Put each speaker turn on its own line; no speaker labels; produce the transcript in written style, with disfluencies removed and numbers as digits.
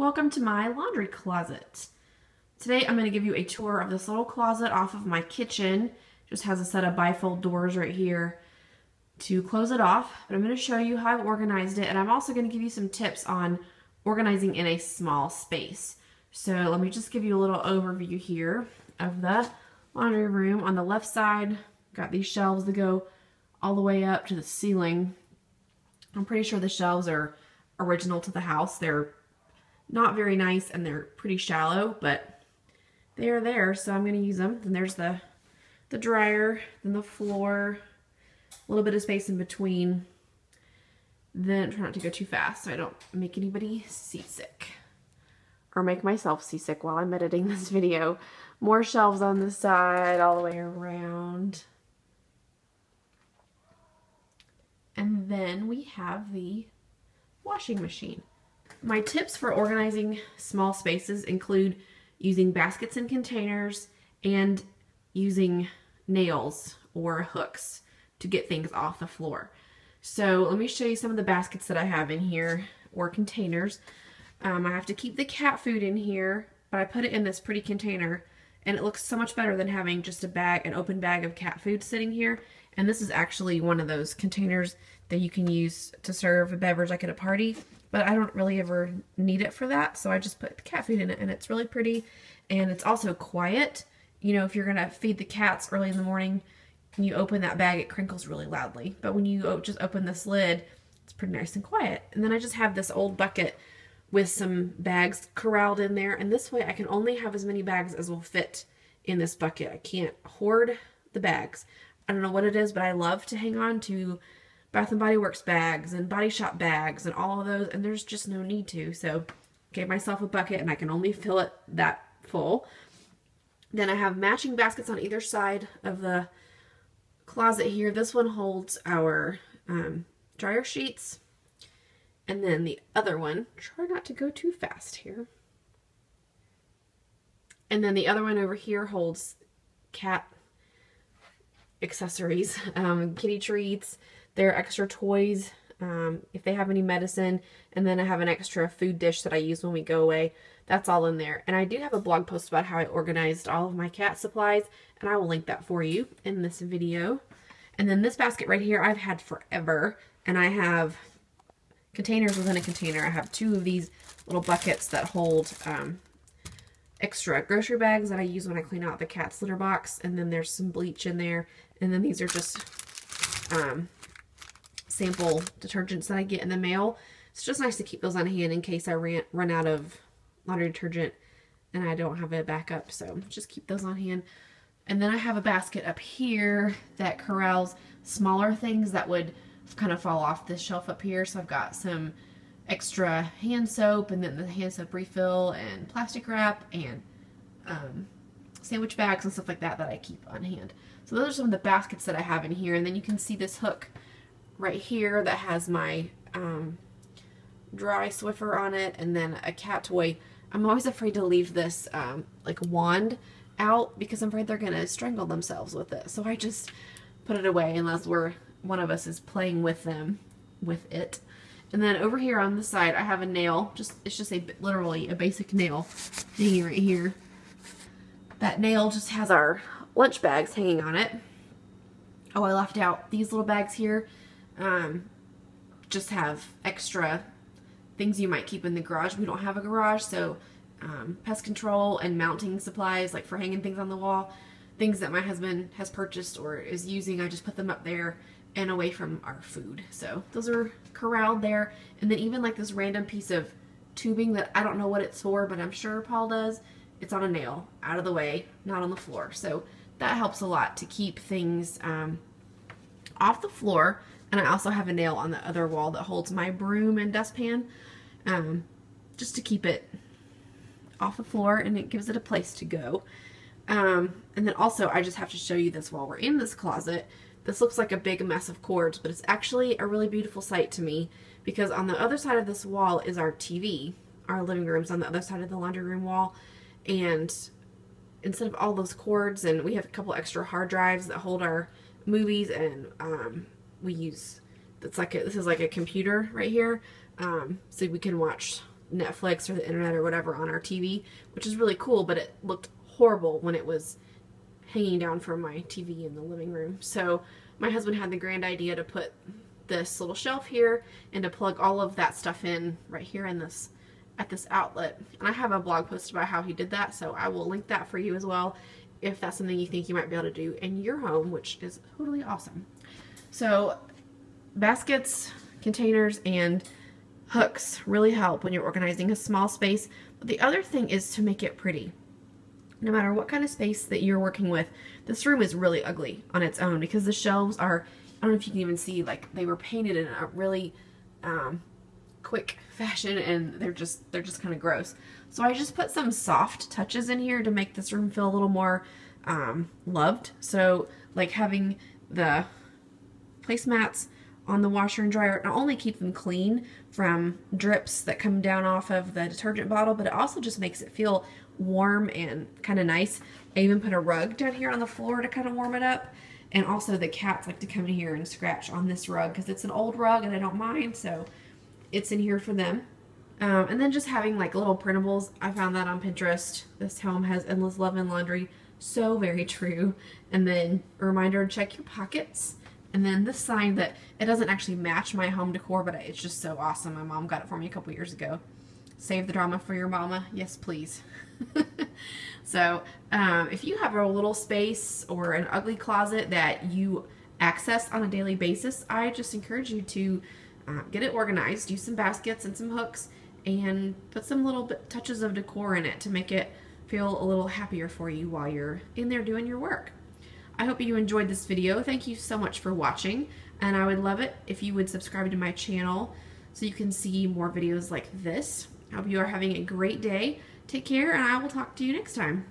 Welcome to my laundry closet. Today I'm going to give you a tour of this little closet off of my kitchen. Just has a set of bifold doors right here to close it off. But I'm going to show you how I've organized it, and I'm also going to give you some tips on organizing in a small space. So let me just give you a little overview here of the laundry room. On the left side, got these shelves that go all the way up to the ceiling. I'm pretty sure the shelves are original to the house. They're not very nice and they're pretty shallow, but they are there, so I'm going to use them. Then there's the dryer, then the floor, a little bit of space in between. Then try not to go too fast so I don't make anybody seasick or make myself seasick while I'm editing this video. More shelves on the side all the way around. And then we have the washing machine. My tips for organizing small spaces include using baskets and containers and using nails or hooks to get things off the floor. So let me show you some of the baskets that I have in here, or containers. I have to keep the cat food in here, but I put it in this pretty container, and it looks so much better than having just a bag, an open bag of cat food sitting here. And this is actually one of those containers that you can use to serve a beverage like at a party, but I don't really ever need it for that, so I just put the cat food in it, and it's really pretty, and it's also quiet. You know, if you're gonna feed the cats early in the morning and you open that bag, it crinkles really loudly, but when you just open this lid, it's pretty nice and quiet. And then I just have this old bucket with some bags corralled in there, and this way I can only have as many bags as will fit in this bucket. I can't hoard the bags. I don't know what it is, but I love to hang on to Bath & Body Works bags and Body Shop bags and all of those, and there's just no need to. So gave myself a bucket, and I can only fill it that full. Then I have matching baskets on either side of the closet here. This one holds our dryer sheets, and then the other one, try not to go too fast here. And then the other one over here holds cat accessories, kitty treats, their extra toys, if they have any medicine, and then I have an extra food dish that I use when we go away. That's all in there. And I do have a blog post about how I organized all of my cat supplies, and I will link that for you in this video. And then this basket right here I've had forever, and I have containers within a container. I have two of these little buckets that hold extra grocery bags that I use when I clean out the cat's litter box, and then there's some bleach in there, and then these are just sample detergents that I get in the mail. It's just nice to keep those on hand in case I run out of laundry detergent and I don't have a backup, so just keep those on hand. And then I have a basket up here that corrals smaller things that would kind of fall off this shelf up here. So I've got some extra hand soap, and then the hand soap refill, and plastic wrap, and sandwich bags and stuff like that that I keep on hand. So those are some of the baskets that I have in here. And then you can see this hook right here that has my dry Swiffer on it, and then a cat toy. I'm always afraid to leave this like wand out because I'm afraid they're gonna strangle themselves with it. So I just put it away unless one of us is playing with it. And then over here on the side I have a nail. It's just literally a basic nail hanging right here. That nail just has our lunch bags hanging on it. Oh, I left out these little bags here. Just have extra things you might keep in the garage. We don't have a garage, so pest control and mounting supplies, like for hanging things on the wall, things that my husband has purchased or is using, I just put them up there and away from our food. So those are corralled there. And then even like this random piece of tubing that I don't know what it's for, but I'm sure Paul does. It's on a nail, out of the way, not on the floor. So that helps a lot to keep things off the floor. And I also have a nail on the other wall that holds my broom and dustpan, just to keep it off the floor, and it gives it a place to go. And then also I just have to show you this while we're in this closet. This looks like a big mess of cords, but it's actually a really beautiful sight to me, because on the other side of this wall is our TV. Our living room's on the other side of the laundry room wall, and instead of all those cords, and we have a couple extra hard drives that hold our movies, and we use, this is like a computer right here, so we can watch Netflix or the internet or whatever on our TV, which is really cool, but it looked horrible when it was hanging down from my TV in the living room. So my husband had the grand idea to put this little shelf here and to plug all of that stuff in right here in this at this outlet. And I have a blog post about how he did that, so I will link that for you as well if that's something you think you might be able to do in your home, which is totally awesome. So baskets, containers, and hooks really help when you're organizing a small space. But the other thing is to make it pretty. No matter what kind of space that you're working with, this room is really ugly on its own because the shelves are, I don't know if you can even see, like they were painted in a really quick fashion, and they're just kind of gross. So I just put some soft touches in here to make this room feel a little more loved. So like having the placemats on the washer and dryer not only keep them clean from drips that come down off of the detergent bottle, but it also just makes it feel warm and kind of nice. I even put a rug down here on the floor to kind of warm it up. And also the cats like to come in here and scratch on this rug because it's an old rug and I don't mind, so it's in here for them. And then just having like little printables. I found that on Pinterest. This home has endless love and laundry. So very true. And then a reminder to check your pockets. And then this sign that it doesn't actually match my home decor, but it's just so awesome. My mom got it for me a couple years ago. Save the drama for your mama. Yes, please. So if you have a little space or an ugly closet that you access on a daily basis, I just encourage you to get it organized. Use some baskets and some hooks and put some little touches of decor in it to make it feel a little happier for you while you're in there doing your work. I hope you enjoyed this video. Thank you so much for watching, and I would love it if you would subscribe to my channel so you can see more videos like this. I hope you are having a great day. Take care, and I will talk to you next time.